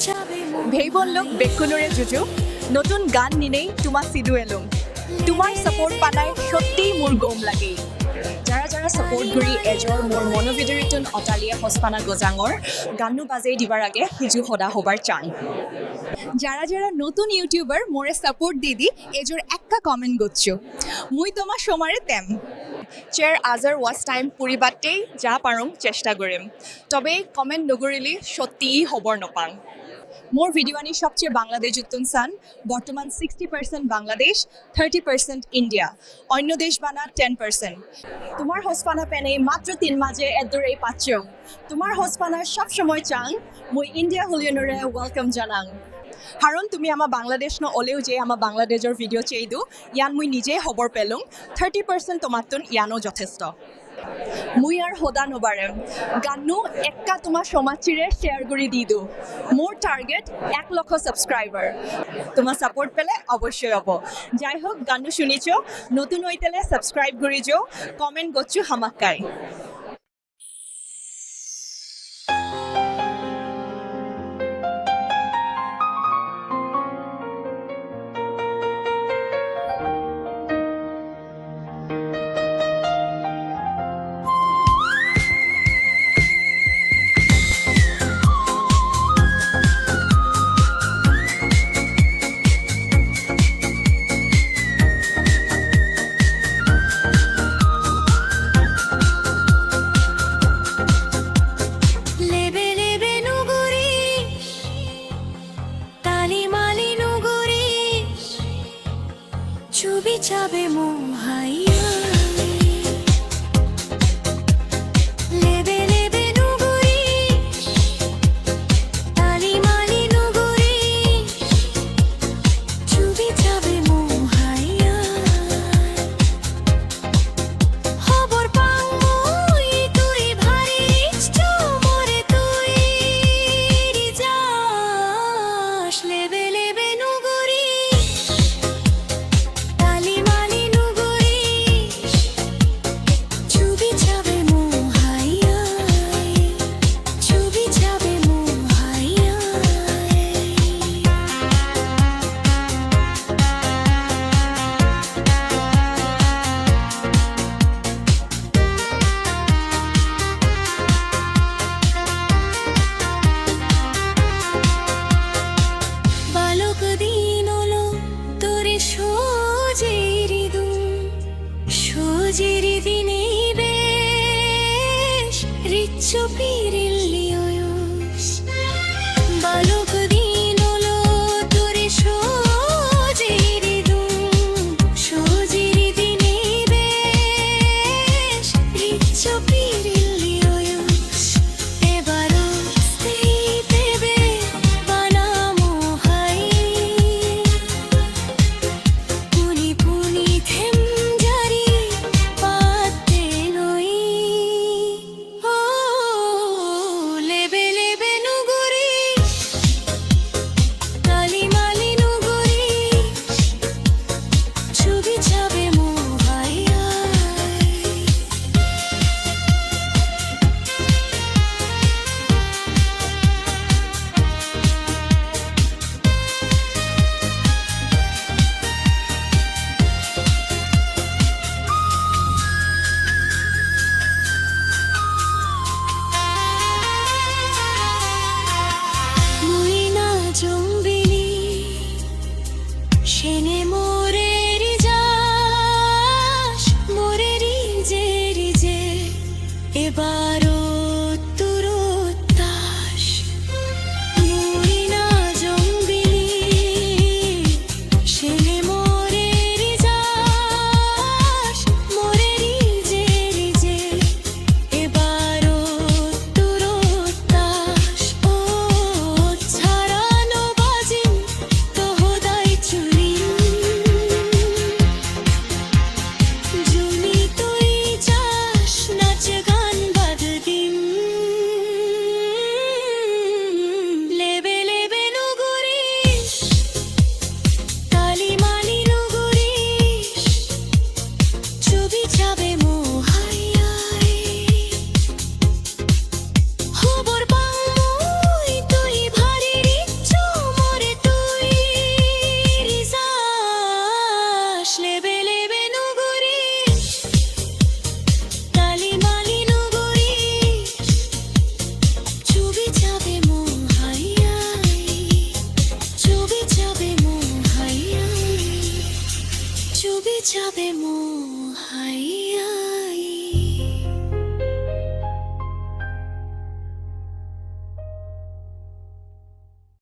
ভেইবনলোক বেকুনৰে যুজু নতুন গান নিনেই তোমা সিদু এলুম তোমাৰ সাপোর্ট পানাই সত্যি মোৰ গম লাগে যারা যারা সাপোর্ট করি এজর মোর মনোবিদরিতন অটালিয়া হসপানা গজাঙর গানু বাজে দিবার আগে হিজু হদা হবার চান যারা যারা নতুন ইউটিউবার মোরে সাপোর্ট দিদি এজর একটা কমেন্ট গচ্ছো মুই তোমার সমারে তেম চেয়ার আজার ওয়াচ টাইম পুরিবাতেই যা পারং চেষ্টা করিম তবে কমেন্ট নগরিলি সত্যি হবর নপাং মোর ভিডিও আনি সবচেয়ে বাংলাদেশ যুক্তন সান বর্তমান 60% বাংলাদেশ 30% ইন্ডিয়া অন্য দেশ বানা 10% তোমার হোসপানা পেনে মাত্র 3 মাঝে এদরে পাচ্ছং তোমার হোসপানা সব সময় চাং মই ইন্ডিয়া হলিয়নরে ওয়েলকাম জানাং কারণ তুমি আমার বাংলাদেশ ন ওলেও যে আমার বাংলাদেশের ভিডিও চেইদু ইয়ান মুই নিজে খবর পেলুং 30% তোমারতন ইয়ানো যথেষ্ট মুই আর হোদা নবারেম গানু একটা তোমার সমাচিরে শেয়ার করে দি দু মোর টার্গেট 1 লক্ষ সাবস্ক্রাইবার তোমার সাপোর্ট পেলে অবশ্যই হব যাই হোক গানু শুনিছো নতুন হইতেলে সাবস্ক্রাইব করে যাও কমেন্ট গচ্ছু হামাক্কাই ছবি চাবে মোহাইয়া লেবে লেবে নুগুরি তালি মালি নুগুরি ছবি চাবে মোহাইয়া খবর পাঙ্গুই তুই ভারি ইচ্ছু মরে তুই যাস লেবে লেবে নুগুরি Jiri dini besh riccio pirillios balok dinolo tore shojiri dini besh riccio pirillios ebaro stay tebe banamo hai puni puni them Shene morer jash morer je ebaro turotash muina jombili shene morer jash morer je ebaro turotash o charano bajin to hodai churi জুনি তুই চাস নাচ গান বাদ দিন লেবে লেবে নুগুরিস তালি মালি নুগুরিস ছবি যাবে মোহাইয়ায় খবর পাই তুই ভারী রিচ যাবে মোহাইয়া